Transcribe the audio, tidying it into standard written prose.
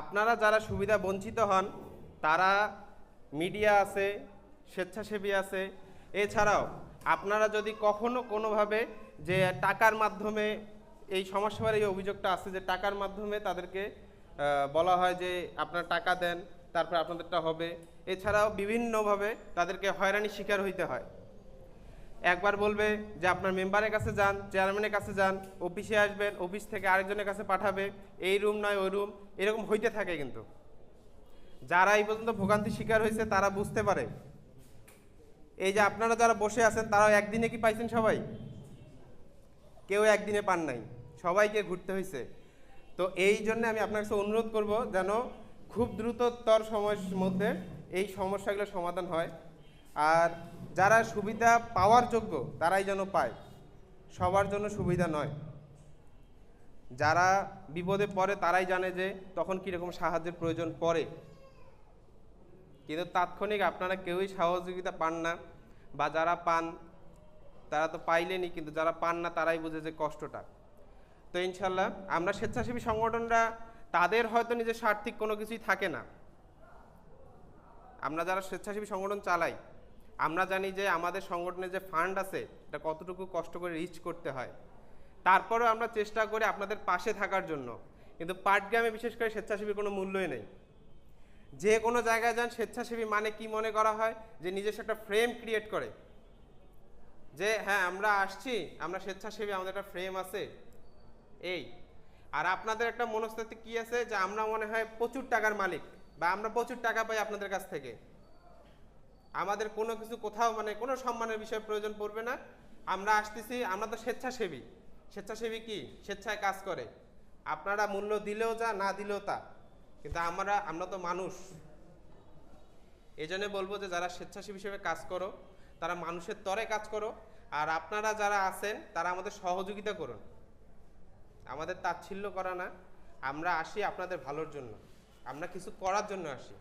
আপনারা যারা সুবিধা বঞ্চিত হন তারা মিডিয়া আছে, স্বেচ্ছাসেবী আছে, এছাড়াও আপনারা যদি কখনো কোনোভাবে যে টাকার মাধ্যমে এই সমাজসেবার এই অভিযোগটা আছে যে টাকার মাধ্যমে তাদেরকে বলা হয় যে আপনারা টাকা দেন তারপর আপনাদেরটা হবে, এছাড়াও বিভিন্নভাবে তাদেরকে হয়রানির শিকার হইতে হয়। একবার বলবে যে আপনার মেম্বারের কাছে যান, চেয়ারম্যানের কাছে যান, অফিসে আসবেন, অফিস থেকে আরেকজনের কাছে পাঠাবে, এই রুম নয় ওই রুম, এরকম হইতে থাকে। কিন্তু যারা এই পর্যন্ত ভোগান্তির শিকার হয়েছে তারা বুঝতে পারে। এই যে আপনারা যারা বসে আছেন তারাও একদিনে কি পাইছেন? সবাই কেউ একদিনে পান নাই, সবাইকে ঘুরতে হয়েছে। তো এই জন্য আমি আপনার কাছে অনুরোধ করব যেন খুব দ্রুততর সময়ের মধ্যে এই সমস্যাগুলো সমাধান হয়। আর যারা সুবিধা পাওয়ার যোগ্য তারাই যেন পায়, সবার জন্য সুবিধা নয়। যারা বিপদে পড়ে তারাই জানে যে তখন কীরকম সাহায্যের প্রয়োজন পড়ে, কিন্তু তাৎক্ষণিক আপনারা কেউই সহযোগিতা পান না, বা যারা পান তারা তো পাইলেনই, কিন্তু যারা পান না তারাই বুঝে যে কষ্টটা। তো ইনশাল্লাহ আমরা স্বেচ্ছাসেবী সংগঠনরা তাদের হয়তো নিজের স্বার্থিক কোনো কিছুই থাকে না। আমরা যারা স্বেচ্ছাসেবী সংগঠন চালাই আমরা জানি যে আমাদের সংগঠনের যে ফান্ড আছে এটা কতটুকু কষ্ট করে রিচ করতে হয়। তারপরেও আমরা চেষ্টা করি আপনাদের পাশে থাকার জন্য। কিন্তু পাটগ্রামে বিশেষ করে স্বেচ্ছাসেবীর কোনো মূল্যই নেই। যে কোনো জায়গায় যান, স্বেচ্ছাসেবী মানে কি মনে করা হয় যে নিজস্ব একটা ফ্রেম ক্রিয়েট করে, যে হ্যাঁ আমরা আসছি, আমরা স্বেচ্ছাসেবী, আমাদের একটা ফ্রেম আছে এই। আর আপনাদের একটা মনস্তাত্ত্বিক কি আছে যে আমরা মনে হয় প্রচুর টাকার মালিক, বা আমরা প্রচুর টাকা পাই আপনাদের কাছ থেকে, আমাদের কোনো কিছু কোথাও মানে কোনো সম্মানের বিষয় প্রয়োজন পড়বে না, আমরা আসতেছি, আমরা তো স্বেচ্ছাসেবী। স্বেচ্ছাসেবী কি স্বেচ্ছায় কাজ করে, আপনারা মূল্য দিলেও যা না দিলেও তা, কিন্তু আমরা তো মানুষ। এই জন্য বলবো যে যারা স্বেচ্ছাসেবী হিসেবে কাজ করো তারা মানুষের তরে কাজ করো, আর আপনারা যারা আছেন তারা আমাদের সহযোগিতা করুন, আমাদের তাচ্ছিল্য করা না। আমরা আসি আপনাদের ভালোর জন্য, আমরা কিছু করার জন্য আসি।